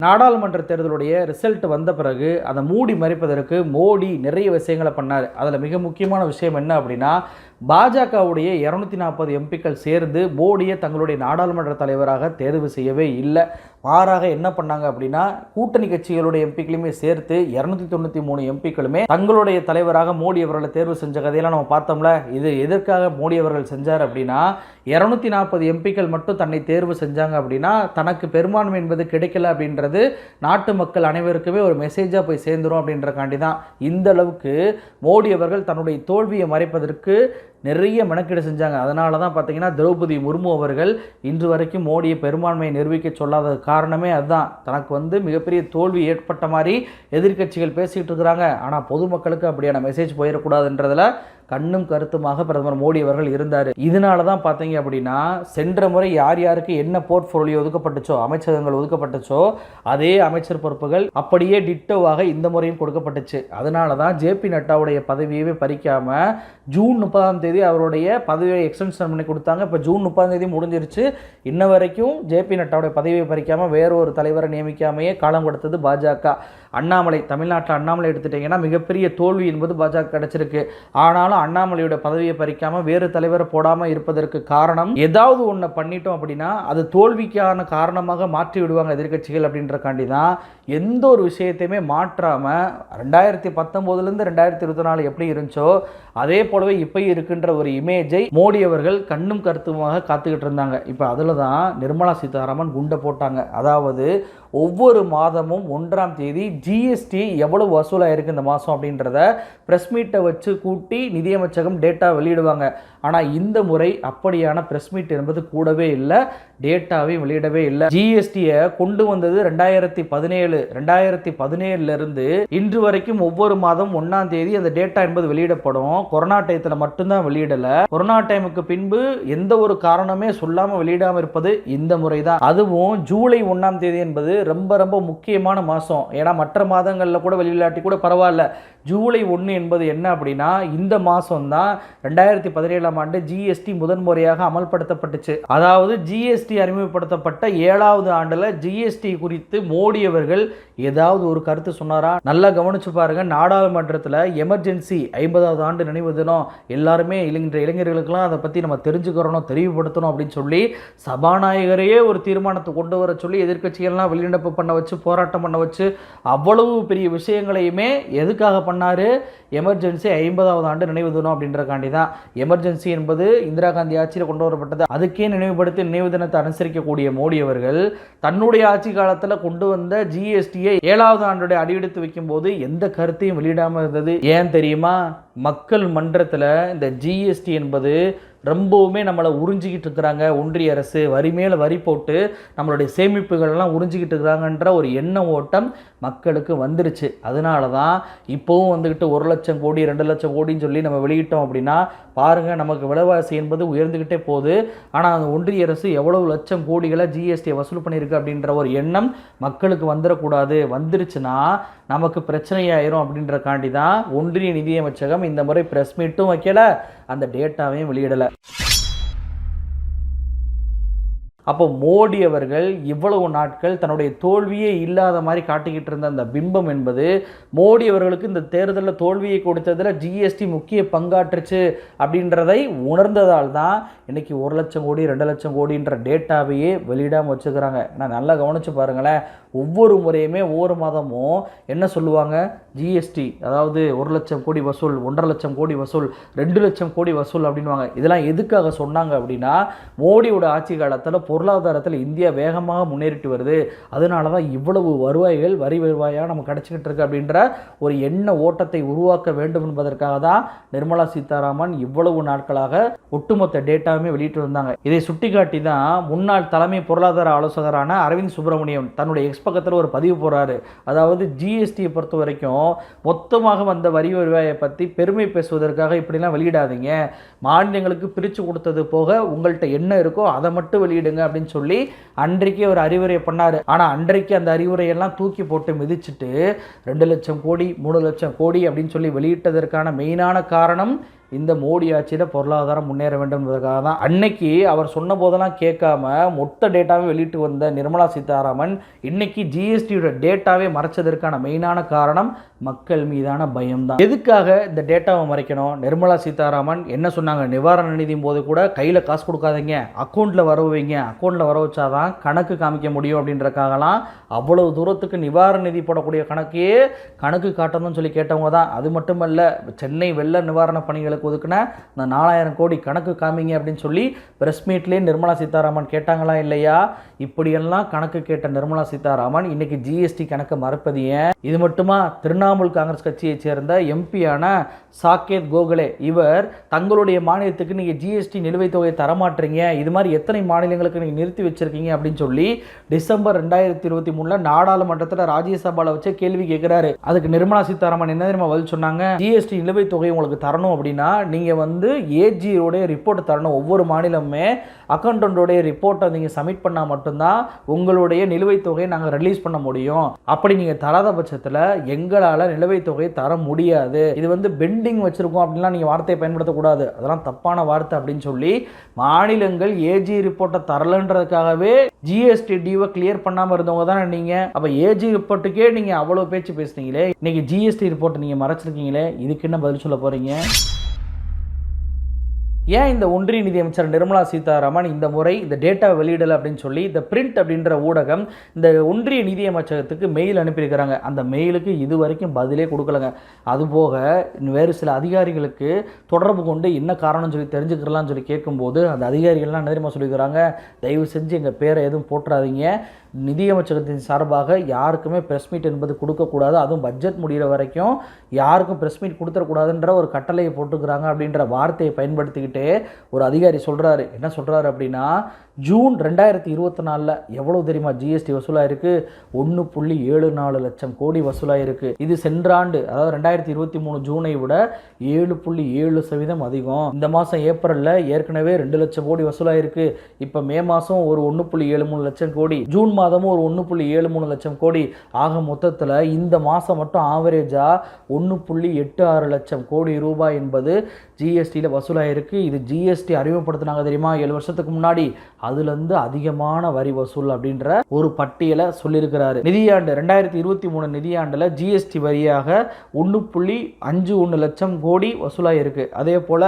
நாடாளுமன்ற தேர்தலுடைய ரிசல்ட் வந்த பிறகு அதை மூடி மறைப்பதற்கு மோடி நிறைய விஷயங்களை பண்ணார். அதில் மிக முக்கியமான விஷயம் என்ன அப்படின்னா, பாஜகவுடைய 240 எம்பிக்கள் சேர்ந்து மோடியை தங்களுடைய நாடாளுமன்ற தலைவராக தேர்வு செய்யவே இல்லை. மாறாக என்ன பண்ணாங்க அப்படின்னா, கூட்டணி கட்சிகளுடைய எம்பிக்களையுமே சேர்த்து 293 எம்பிக்களுமே தங்களுடைய தலைவராக மோடி அவர்களை தேர்வு செஞ்ச கதையெல்லாம் நம்ம பார்த்தோம்ல. இது எதற்காக மோடி அவர்கள் செஞ்சார் அப்படின்னா, 240 எம்பிக்கள் மட்டும் தன்னை தேர்வு செஞ்சாங்க அப்படின்னா தனக்கு பெரும்பான்மை என்பது கிடைக்கல அப்படின்றது நாட்டு மக்கள் அனைவருக்குமே ஒரு மெசேஜாக போய் சேர்ந்துடும் அப்படின்றக்காண்டி தான் இந்த அளவுக்கு மோடி அவர்கள் தன்னுடைய தோல்வியை மறைப்பதற்கு நிறைய மெனக்கெடு செஞ்சாங்க. அதனால தான் பார்த்தீங்கன்னா திரௌபதி முர்மு அவர்கள் இன்று வரைக்கும் மோடியை பெரும்பான்மையை நிரூபிக்க சொல்லாத காரணமே அதுதான். தனக்கு மிகப்பெரிய தோல்வி ஏற்பட்ட மாதிரி எதிர்க்கட்சிகள் பேசிகிட்டு இருக்கிறாங்க. ஆனால் பொதுமக்களுக்கு அப்படியான மெசேஜ் போயிடக்கூடாதுன்றதில் கண்ணும் கருத்துமாக பிரதமர் மோடி அவர்கள் இருந்தார். இதனால தான் பார்த்தீங்க அப்படின்னா, சென்ற முறை யார் யாருக்கு என்ன போர்ட்ஃபோலியோ ஒதுக்கப்பட்டுச்சோ, அமைச்சகங்கள் ஒதுக்கப்பட்டுச்சோ, அதே அமைச்சர் பொறுப்புகள் அப்படியே டிட்டோவாக இந்த முறையும் கொடுக்கப்பட்டுச்சு. அதனால தான் ஜேபி நட்டாவுடைய பதவியவே பறிக்காம ஜூன் 30 அவருடைய பதவியை எக்ஸ்டென்ஷன் பண்ணி கொடுத்தாங்க. இப்போ ஜூன் 30 முடிஞ்சிருச்சு. இன்ன வரைக்கும் ஜேபி நட்டாவுடைய பதவியை பறிக்காமல் வேற ஒரு தலைவரை நியமிக்காமையே காலம் கொடுத்தது பாஜக. அண்ணாமலை, தமிழ்நாட்டில் அண்ணாமலை எடுத்துட்டிங்கன்னா மிகப்பெரிய தோல்வி என்பது பாஜக கிடைச்சிருக்கு. ஆனாலும் அண்ணாமலையோட பதவியை பறிக்காமல் வேறு தலைவரை போடாமல் இருப்பதற்கு காரணம், ஏதாவது ஒன்றை பண்ணிட்டோம் அப்படின்னா அது தோல்விக்கான காரணமாக மாற்றி விடுவாங்க எதிர்கட்சிகள் அப்படின்றக்காண்டி தான் எந்த ஒரு விஷயத்தையுமே மாற்றாமல் 2019 2024 எப்படி இருந்துச்சோ அதே போலவே இப்போ இருக்கின்ற ஒரு இமேஜை மோடி அவர்கள் கண்ணும் கருத்துமாக காத்துக்கிட்டு இருந்தாங்க. இப்போ அதில் தான் நிர்மலா சீதாராமன் குண்டை போட்டாங்க. அதாவது ஒவ்வொரு மாதமும் 1ஆம் தேதி ஜிஎஸ்டி எவ்வளவு வசூலாயிருக்கு இந்த மாதம் அப்படின்றத ப்ரெஸ் மீட்டை வச்சு கூட்டி நிதியமைச்சகம் டேட்டா வெளியிடுவாங்க. ஆனால் இந்த முறை அப்படியான ப்ரெஸ் மீட் என்பது கூடவே இல்லை, டேட்டாவே வெளியிடவே இல்லை. ஜிஎஸ்டியை கொண்டு வந்தது 2017 இன்று வரைக்கும் ஒவ்வொரு மாதம் 1ஆம் தேதி அந்த டேட்டா என்பது வெளியிடப்படும். கொரோனா டயத்தில் மட்டும்தான் வெளியிடலை. கொரோனா டைமுக்கு பின்பு எந்த ஒரு காரணமே சொல்லாமல் வெளியிடாமல் இருப்பது இந்த முறை தான். அதுவும் ஜூலை 1ஆம் தேதி என்பது ரொம்ப ரொம்ப முக்கியமான மாதம். ஏன்னா மற்ற மாதங்களில் கூட வெளியிடாட்டி கூட பரவாயில்ல, ஜூலை 1 என்பது என்ன அப்படின்னா இந்த மாதம் தான் 2017ஆம் ஆண்டு ஜிஎஸ்டி முதன்முறையாக அமல்படுத்தப்பட்டுச்சு. அதாவது ஜிஎஸ்டி அறிமுகப்படுத்தப்பட்ட 7வது ஆண்டில் ஜிஎஸ்டி குறித்து மோடி அவர்கள் ஏதாவது ஒரு கருத்து சொன்னாரா? நல்லா கவனிச்சு பாருங்க. நாடாளுமன்றத்தில் எமர்ஜென்சி 50வது ஆண்டு நினைவு தினம், எல்லாருமே இளைஞர்களுக்கெல்லாம் அதை பற்றி நம்ம தெரிஞ்சுக்கிறோம், தெளிவுபடுத்தணும் அப்படின்னு சொல்லி சபாநாயகரையே ஒரு தீர்மானத்தை கொண்டு வர சொல்லி எதிர்க்கட்சிகள்லாம் வெளிநடப்பு பண்ண வச்சு, போராட்டம் பண்ண வச்சு, அவ்வளவு பெரிய விஷயங்களையுமே எதுக்காக பண்ணாரு? எமர்ஜென்சி 50வது ஆண்டு நினைவு தினம் அப்படின்றக்காண்டி தான். எமர்ஜென்சி என்பது இந்திரா காந்தி ஆட்சியில் கொண்டு வரப்பட்டது. அதுக்கே நினைவுபடுத்தி நினைவு தினத்தை அனுசரிக்கக்கூடிய மோடி அவர்கள் தன்னுடைய ஆட்சி காலத்தில் கொண்டு வந்த ஜிஎஸ்டியை 7வது ஆண்டுடைய அடியெடுத்து வைக்கும் போது எந்த கருத்தையும் வெளியிடாமல் இருந்தது. ஏன் தெரியுமா? மக்கள் மன்றத்தில் இந்த ஜிஎஸ்டி என்பது ரொம்பவுமே நம்மளை உறிஞ்சிக்கிட்டு இருக்கிறாங்க. ஒன்றிய அரசு வரி மேலே வரி போட்டு நம்மளுடைய சேமிப்புகள்லாம் உறிஞ்சிக்கிட்டு இருக்கிறாங்கன்ற ஒரு எண்ண ஓட்டம் மக்களுக்கு வந்துருச்சு. அதனால தான் இப்போவும் 1 லட்சம் கோடி 2 லட்சம் கோடின்னு சொல்லி நம்ம வெளியிட்டோம் அப்படின்னா பாருங்கள், நமக்கு விலைவாசி என்பது உயர்ந்துக்கிட்டே போகுது. ஆனால் அந்த ஒன்றிய அரசு எவ்வளவு லட்சம் கோடிகளை ஜிஎஸ்டியை வசூல் பண்ணியிருக்கு அப்படின்ற ஒரு எண்ணம் மக்களுக்கு வந்துடக்கூடாது. வந்துருச்சுன்னா நமக்கு பிரச்சனையாயிரும் அப்படின்றக்காண்டி தான் ஒன்றிய நிதியமைச்சகம் இந்த முறை ப்ரெஸ் மீட்டும் வைக்கல, அந்த டேட்டாவையும் வெளியிடலை. அப்போ மோடி அவர்கள் இவ்வளவு நாட்கள் தன்னுடைய தோல்வியே இல்லாத மாதிரி காட்டிக்கிட்டு இருந்த அந்த பிம்பம் என்பது மோடி அவர்களுக்கு இந்த தேர்தலில் தோல்வியை கொடுத்ததில் ஜிஎஸ்டி முக்கிய பங்காற்றுச்சு அப்படின்றதை உணர்ந்ததால் தான் இன்றைக்கி 1 லட்சம் கோடி 2 லட்சம் கோடின்ற டேட்டாவையே வெளியிடாமல் வச்சுக்கிறாங்க. நான் நல்லா கவனித்து பாருங்களேன். ஒவ்வொரு முறையுமே ஒவ்வொரு மாதமும் என்ன சொல்லுவாங்க? ஜிஎஸ்டி அதாவது 1 லட்சம் கோடி வசூல், 1.5 லட்சம் கோடி வசூல், 2 லட்சம் கோடி வசூல் அப்படின்வாங்க. இதெல்லாம் எதுக்காக சொன்னாங்க அப்படின்னா, மோடியோட ஆட்சி காலத்தில் பொருளாதாரத்தில் இந்தியா வேகமாக முன்னேறிட்டு வருது, அதனால தான் இவ்வளவு வருவாய்கள் வரி வருவாயாக நம்ம கிடச்சிக்கிட்டு இருக்கு அப்படின்ற ஒரு எண்ண ஓட்டத்தை உருவாக்க வேண்டும் என்பதற்காக தான் நிர்மலா சீதாராமன் இவ்வளவு நாட்களாக ஒட்டுமொத்த டேட்டாவுமே வெளியிட்டு வந்தாங்க. இதை சுட்டிக்காட்டி தான் முன்னாள் தலைமை பொருளாதார ஆலோசகரான அரவிந்த் சுப்பிரமணியம் தன்னுடைய பக்கத்தில் ஒரு பதிவு போறாரு. அதாவது ஜிஎஸ்டியை பொறுத்த வரைக்கும் மொத்தமாக வந்த வரி வருவாயை பற்றி பெருமை பேசுவதற்காக இப்படிலாம் வெளியிடாதீங்க, மாநிலங்களுக்கு பிரித்து கொடுத்தது போக உங்கள்கிட்ட என்ன இருக்கோ அதை மட்டும் வெளியிடுங்க அப்படின்னு சொல்லி அன்றைக்கே ஒரு அறிவுரை பண்ணார். ஆனால் அன்றைக்கு அந்த அறிவுரையெல்லாம் தூக்கி போட்டு மிதிச்சுட்டு 2 லட்சம் கோடி 3 லட்சம் கோடி அப்படின்னு சொல்லி வெளியிட்டதற்கான மெயினான காரணம் இந்த மோடி ஆட்சியில் பொருளாதாரம் முன்னேற வேண்டும் என்பதற்காக தான். அன்னைக்கு அவர் சொன்ன போதெல்லாம் கேட்காம மொத்த டேட்டாவே வெளியிட்டு வந்த நிர்மலா சீதாராமன் இன்னைக்கு ஜிஎஸ்டியோட டேட்டாவே மறைச்சதற்கான மெயினான காரணம் மக்கள் மீதான பயம்தான். எதுக்காக இந்த டேட்டாவை மறைக்கணும்? நிர்மலா சீதாராமன் என்ன சொன்னாங்க? நிவாரண நிதியும் போது கூட கையில் காசு கொடுக்காதீங்க, அக்கௌண்ட்டில் வர வைங்க, அக்கௌண்ட்டில் வர வச்சாதான் கணக்கு காமிக்க முடியும் அப்படின்றக்காகலாம் அவ்வளவு தூரத்துக்கு நிவாரண நிதி போடக்கூடிய கணக்கையே கணக்கு காட்டணும்னு சொல்லி கேட்டவங்க தான். அது மட்டுமல்ல, சென்னை வெள்ள நிவாரண பணிகளுக்கு ஒதுக்குன இந்த 4000 கோடி கணக்கு காமிங்க அப்படின்னு சொல்லி பிரஸ் மீட்லேயே நிர்மலா சீதாராமன் கேட்டாங்களா இல்லையா? இப்படியெல்லாம் கணக்கு கேட்ட நிர்மலா சீதாராமன் இன்னைக்கு ஜிஎஸ்டி கணக்கு மறுப்பது ஏன்? இது மட்டுமா, திரிணாமுல் காங்கிரஸ் கட்சியை சேர்ந்த எம்பியான சாகேத் கோகலே இவர் தங்களுடைய மாநிலத்துக்கு நீங்கள் ஜிஎஸ்டி நிலுவைத் தொகையை தரமாட்டீங்க, இது மாதிரி எத்தனை மாநிலங்களுக்கு நீங்கள் நிறுத்தி வச்சிருக்கீங்க அப்படின்னு சொல்லி டிசம்பர் 2023 நாடாளுமன்றத்தில் ராஜ்யசபாவில் வச்சு கேள்வி கேட்கிறாரு. அதுக்கு நிர்மலா சீதாராமன் என்ன தெரியுமா பதில் சொன்னாங்க? ஜிஎஸ்டி நிலுவைத் தொகை உங்களுக்கு தரணும் அப்படின்னா நீங்கள் வந்து ஏஜியோடைய ரிப்போர்ட் தரணும். ஒவ்வொரு மாநிலமுமே அக்கௌண்டன்டோடைய ரிப்போர்ட்டை நீங்கள் சப்மிட் பண்ணால் மட்டும்தான் உங்களுடைய நிலுவைத் தொகையை நாங்கள் ரிலீஸ் பண்ண முடியும். அப்படி நீங்கள் தராத பட்சத்தில் எங்களால் நிலுவைத் தொகையை தர முடியாது. இது வந்து பெண்டிங் வச்சிருக்கோம் அப்படின்லாம் நீங்கள் வார்த்தையை பயன்படுத்தக்கூடாது, அதெல்லாம் தப்பான வார்த்தை அப்படின்னு சொல்லி மாநிலங்கள் ஏஜி ரிப்போர்ட்டை தரலன்றதுக்காகவே ஜிஎஸ்டி டியூவை கிளியர் பண்ணாமல் இருந்தவங்க தானே நீங்கள். அப்போ ஏஜி ரிப்போர்ட்டுக்கே நீங்கள் அவ்வளோ பேச்சு பேசுனீங்களே, இன்னைக்கு ஜிஎஸ்டி ரிப்போர்ட் நீங்கள் மறைச்சிருக்கீங்களே, இதுக்கு என்ன பதில் சொல்ல போகிறீங்க? ஏன் இந்த ஒன்றிய நிதியமைச்சர் நிர்மலா சீதாராமன் இந்த முறை இந்த டேட்டா வெளியிடலை அப்படின்னு சொல்லி இந்த பிரிண்ட் அப்படின்ற ஊடகம் இந்த ஒன்றிய நிதியமைச்சகத்துக்கு மெயில் அனுப்பியிருக்கிறாங்க. அந்த மெயிலுக்கு இது வரைக்கும் பதிலே கொடுக்கலங்க. அதுபோக வேறு சில அதிகாரிகளுக்கு தொடர்பு கொண்டு என்ன காரணம்னு சொல்லி தெரிஞ்சுக்கலாம்னு சொல்லி கேட்கும்போது அந்த அதிகாரிகள்லாம் என்ன தெரியுமா சொல்லிக்கிறாங்க? தயவு செஞ்சு எங்கள் பேரை எதுவும் போட்டுறாதீங்க, நிதியமைச்சகத்தின் சார்பாக யாருக்குமே ப்ரெஸ் மீட் என்பது கொடுக்கக்கூடாது, அதுவும் பட்ஜெட் முடிகிற வரைக்கும் யாருக்கும் ப்ரெஸ் மீட் கொடுத்துடக்கூடாதுன்ற ஒரு கட்டளையை போட்டுக்கிறாங்க அப்படின்ற வார்த்தையை பயன்படுத்திக்கிட்டு ஒரு அதிகாரி சொல்கிறாரு. என்ன சொல்கிறாரு அப்படின்னா, ஜூன் 2024 எவ்வளோ தெரியுமா ஜிஎஸ்டி வசூலாயிருக்கு? 1.74 லட்சம் கோடி வசூலாயிருக்கு. இது சென்ற ஆண்டு, அதாவது 2023 ஜூனை விட 7.7% அதிகம். இந்த மாதம் ஏப்ரலில் ஏற்கனவே 2 லட்சம் கோடி வசூலாயிருக்கு. இப்போ மே மாதம் ஒரு 1.73 லட்சம் கோடி, ஜூன் மாதமும் ஒரு 1.73 லட்சம் கோடி. ஆக மொத்தத்தில் இந்த மாதம் மட்டும் ஆவரேஜாக 1.86 லட்சம் கோடி ரூபாய் என்பது ஜிஎஸ்டியில் வசூலாயிருக்கு. இது ஜிஎஸ்டி அறிமுகப்படுத்தினாங்க தெரியுமா 7 வருஷத்துக்கு முன்னாடி, அதுலேருந்து அதிகமான வரி வசூல் அப்படின்ற ஒரு பட்டியலை சொல்லியிருக்கிறாரு. நிதியாண்டு 2023 நிதியாண்டில் ஜிஎஸ்டி வரியாக 1.51 லட்சம் கோடி வசூலாயிருக்கு. அதே போல்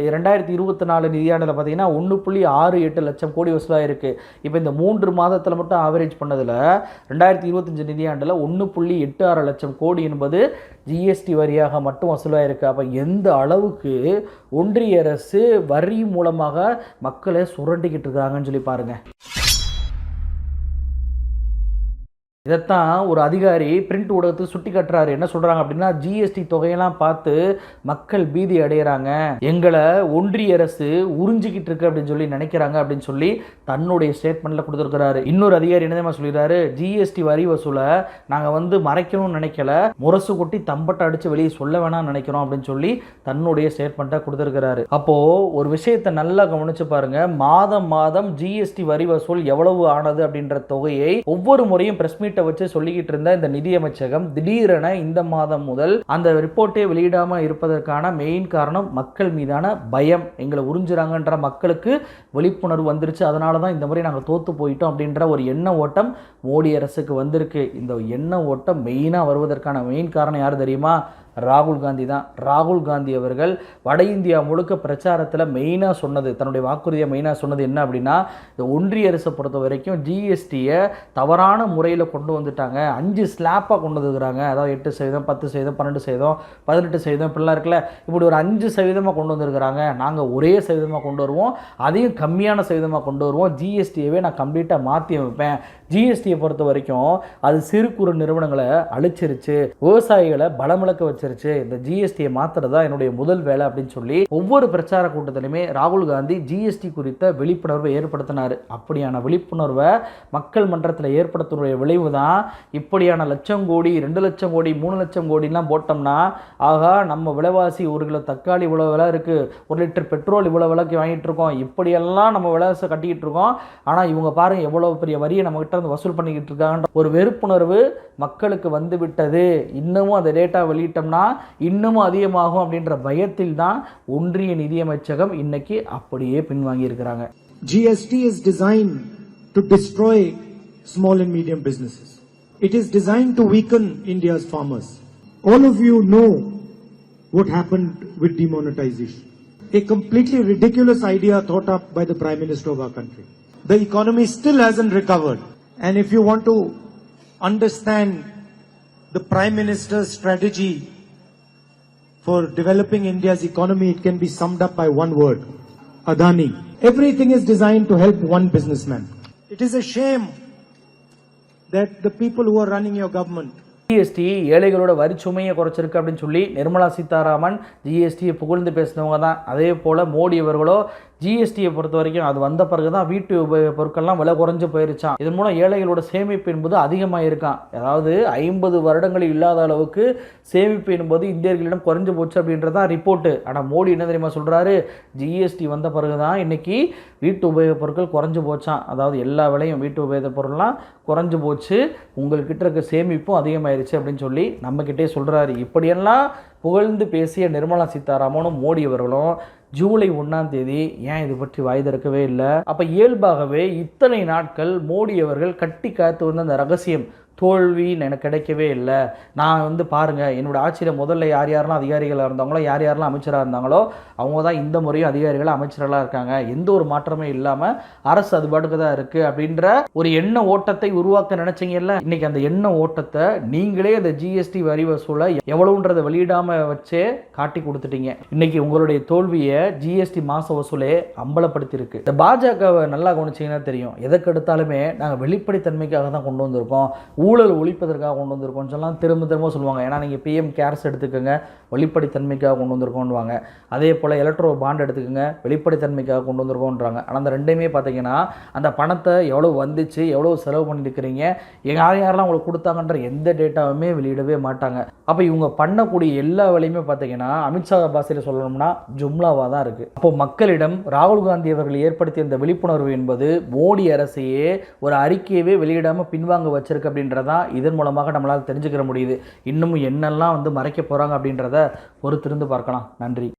2024 நிதியாண்டில் பார்த்தீங்கன்னா 1.68 லட்சம் கோடி வசூலாயிருக்கு. இப்போ இந்த 3 மாதத்தில் மட்டும் ஆவரேஜ் பண்ணதில் 2025 நிதியாண்டில் 1.86 லட்சம் கோடி என்பது ஜிஎஸ்டி வரியாக மட்டும் வசூலாயிருக்கு. அப்போ எந்த அளவுக்கு ஒன்றிய அரசு வரி மூலமாக மக்களை சுரண்டிக்கிட்டு இருக்காங்கன்னு சொல்லி பாருங்க. இதைத்தான் ஒரு அதிகாரி பிரிண்ட் ஊடகத்துக்கு சுட்டி காட்டுறாரு. என்ன சொல்றாங்க அப்படின்னா, ஜிஎஸ்டி தொகையெல்லாம் பார்த்து மக்கள் பீதி அடைகிறாங்க, எங்களை ஒன்றிய அரசு உறிஞ்சிக்கிட்டு இருக்கு அப்படின்னு சொல்லி நினைக்கிறாங்க அப்படின்னு சொல்லி தன்னுடைய ஸ்டேட்மெண்ட்ல கொடுத்துருக்கிறாரு. இன்னொரு அதிகாரி என்ன சொல்லிடுறாரு, ஜிஎஸ்டி வரி வசூலை நாங்கள் வந்து மறைக்கணும்னு நினைக்கல, முரசு கொட்டி தம்பட்டை அடிச்சு வெளியே சொல்ல வேணாம்னு நினைக்கிறோம் அப்படின்னு சொல்லி தன்னுடைய ஸ்டேட்மெண்ட்டை கொடுத்துருக்கிறாரு. அப்போ ஒரு விஷயத்தை நல்லா கவனிச்சு பாருங்க, மாதம் மாதம் ஜிஎஸ்டி வரி வசூல் எவ்வளவு ஆனது அப்படின்ற தொகையை ஒவ்வொரு முறையும் பிரஸ் மீட் வச்சு சொல்லிக்கிட்டு இருந்த இந்த நிதியமைச்சகம் திடீரென இந்த மாதம் முதல் அந்த ரிப்போர்ட்டை வெளியிடாமல் இருப்பதற்கான மெயின் காரணம் மக்கள் மீதான பயம். எங்களை உறிஞ்சுறாங்கன்ற மக்களுக்கு விழிப்புணர்வு வந்துருச்சு, அதனால தான் இந்த முறை நாங்கள் தோத்து போயிட்டோம் அப்படின்ற ஒரு எண்ண ஓட்டம் மோடி அரசுக்கு வந்திருக்கு. இந்த எண்ண ஓட்டம் மெயினாக வருவதற்கான மெயின் காரணம் யார் தெரியுமா? ராகுல் காந்தி தான். ராகுல் காந்தி அவர்கள் வட இந்தியா முழுக்க பிரச்சாரத்தில் மெயினாக சொன்னது, தன்னுடைய வாக்குறுதியை மெயினாக சொன்னது என்ன அப்படின்னா, இந்த ஒன்றிய அரசை பொறுத்த வரைக்கும் ஜிஎஸ்டியை தவறான முறையில் கொண்டு வந்துட்டாங்க, 5 ஸ்லாப்பாக கொண்டு வந்துருக்கிறாங்க. அதாவது 8%, 10%, 12%, 18% இப்படிலாம் இருக்குல்ல, இப்படி ஒரு 5% கொண்டு வந்திருக்கிறாங்க. நாங்கள் ஒரே சதவீதமாக கொண்டு வருவோம், அதையும் கம்மியான சதவீதமாக கொண்டு வருவோம், ஜிஎஸ்டியவே நான் கம்ப்ளீட்டாக மாற்றி வைப்பேன். ஜிஎஸ்டியை பொறுத்த வரைக்கும் அது சிறு குறு நிறுவனங்களை அழிச்சிருச்சு, விவசாயிகளை பலமிழக்க வச்சிருச்சு, இந்த ஜிஎஸ்டியை மாற்றுறது தான் என்னுடைய முதல் வேலை அப்படின்னு சொல்லி ஒவ்வொரு பிரச்சார கூட்டத்திலுமே ராகுல் காந்தி ஜிஎஸ்டி குறித்த விழிப்புணர்வை ஏற்படுத்தினார். அப்படியான விழிப்புணர்வை மக்கள் மன்றத்தில் ஏற்படுத்தினுடைய விளைவு தான் இப்படியான லட்சம் கோடி, 2 லட்சம் கோடி, 3 லட்சம் கோடிலாம் போட்டோம்னா, ஆகா நம்ம விலைவாசி 1 கிலோ தக்காளி இவ்வளோ விலை இருக்குது, 1 லிட்டர் பெட்ரோல் இவ்வளோ விலைக்கு வாங்கிட்டு இருக்கோம், இப்படியெல்லாம் நம்ம விலைவாசி கட்டிக்கிட்டு இருக்கோம். ஆனால் இவங்க பாருங்கள் எவ்வளோ பெரிய வரியை நம்மகிட்ட வந்து வசூல் பண்ணிக்கிட்டு இருக்காங்க ஒரு வெறுப்புணர்வு மக்களுக்கு வந்து விட்டது. இன்னமும் அந்த டேட்டா வெளியிட்டோம்னா இன்னமும் அதிகமாகும் அப்படின்ற பயத்தில் தான் ஒன்றிய நிதியமைச்சகம் இன்னைக்கு அப்படியே பின்வாங்கி இருக்கிறாங்க. GST is designed to destroy small and medium businesses. It is designed to weaken India's farmers. All of you know what happened with demonetization. A completely ridiculous idea thought up by the Prime Minister of our country. The economy still hasn't recovered. And if you want to understand the Prime Minister's strategy for developing India's economy, it can be summed up by one word: Adani. Everything is designed to help one businessman. It is a shame that the people who are running your government, GST ஏழைகளோட வரி சுமையை குறைச்சிருக்கு அப்படின்னு சொல்லி நிர்மலா சீதாராமன் ஜிஎஸ்டியை புகழ்ந்து பேசினவங்க தான். அதே போல் மோடி அவர்களோ ஜிஎஸ்டியை பொறுத்த வரைக்கும் அது வந்த பிறகு தான் வீட்டு உபயோக பொருட்கள்லாம் விலை குறைஞ்சு போயிருச்சான். இதன் மூலம் ஏழைகளோட சேமிப்பு என்பது அதிகமாக இருக்கான். அதாவது 50 வருடங்களில் இல்லாத அளவுக்கு சேமிப்பு என்பது இந்தியர்களிடம் குறைஞ்சு போச்சு அப்படின்றதான் ரிப்போர்ட்டு. ஆனால் மோடி என்ன தெரியுமா சொல்கிறாரு, ஜிஎஸ்டி வந்த பிறகு தான் இன்னைக்கு வீட்டு உபயோக பொருட்கள் குறைஞ்சு போச்சான். அதாவது எல்லா விலையும் வீட்டு உபயோக பொருள்லாம் குறைஞ்சு போச்சு, உங்கள்கிட்ட இருக்க சேமிப்பும் அதிகமாயிருச்சு அப்படின்னு சொல்லி நம்மக்கிட்டே சொல்கிறாரு. இப்படியெல்லாம் புகழ்ந்து பேசிய நிர்மலா சீதாராமனும் மோடி அவர்களும் ஜூலை 1ஆம் தேதி ஏன் இது பற்றி வாய் திறக்கவே இல்லை? அப்போ இயல்பாகவே இத்தனை நாட்கள் மோடி அவர்கள் கட்டி காத்து வந்த அந்த ரகசியம் தோல்வி எனக்கு கிடைக்கவே இல்லை. நான் வந்து பாருங்கள், என்னோடய ஆட்சியில் முதல்ல யார் யாரெல்லாம் அதிகாரிகளாக இருந்தாங்களோ, யார் யாரெல்லாம் அமைச்சராக இருந்தாங்களோ, அவங்க தான் இந்த முறையும் அதிகாரிகளாக அமைச்சர்களாக இருக்காங்க. எந்த ஒரு மாற்றமே இல்லாமல் அரசு அது பாட்டுக்கு தான் இருக்குது அப்படின்ற ஒரு எண்ண ஓட்டத்தை உருவாக்க நினச்சிங்கல்ல. இன்றைக்கி அந்த எண்ண ஓட்டத்தை நீங்களே அந்த ஜிஎஸ்டி வரி வசூலை எவ்வளவுன்றதை வெளியிடாமல் வச்சே காட்டி கொடுத்துட்டீங்க. இன்றைக்கி உங்களுடைய தோல்வியை ஜிஎஸ்டி மாத வசூலே அம்பலப்படுத்தியிருக்கு. இந்த பாஜகவை நல்லா கவனிச்சிங்கன்னா தெரியும், எதற்கு எடுத்தாலுமே நாங்கள் வெளிப்படைத்தன்மைக்காக தான் கொண்டு வந்திருக்கோம், ஊழல் ஒழிப்பதற்காக கொண்டு வந்திருக்கோம் சொல்லலாம் திரும்ப சொல்லுவாங்க. ஏன்னா நீங்கள் பிஎம் கேர்ஸ் எடுத்துக்கோங்க, வெளிப்படைத்தன்மைக்காக கொண்டு வந்திருக்கோன்னுவாங்க. அதே போல் எலக்ட்ரோ பாண்ட் எடுத்துக்கோங்க, வெளிப்படைத்தன்மைக்காக கொண்டு வந்திருக்கோன்றாங்க. ஆனால் அந்த ரெண்டையுமே பார்த்தீங்கன்னா அந்த பணத்தை எவ்வளோ வந்துச்சு, எவ்வளோ செலவு பண்ணியிருக்கிறீங்க, யாரெல்லாம் உங்களுக்கு கொடுத்தாங்கன்ற எந்த டேட்டாவுமே வெளியிடவே மாட்டாங்க. அப்போ இவங்க பண்ணக்கூடிய எல்லா வேலையுமே பார்த்தீங்கன்னா அமித்ஷா பாஷையில் சொல்லணும்னா ஜும்லாவாக தான் இருக்குது. அப்போ மக்களிடம் ராகுல் காந்தி அவர்கள் ஏற்படுத்திய இந்த விழிப்புணர்வு என்பது மோடி அரசையே ஒரு அறிக்கையவே வெளியிடாமல் பின்வாங்க வச்சிருக்கு அப்படின்றதான் இதன் மூலமாக நம்மளால் தெரிஞ்சுக்கிற முடியுது. இன்னமும் என்னெல்லாம் வந்து மறைக்க போகிறாங்க அப்படின்றத பொறுத்திருந்து பார்க்கலாம். நன்றி.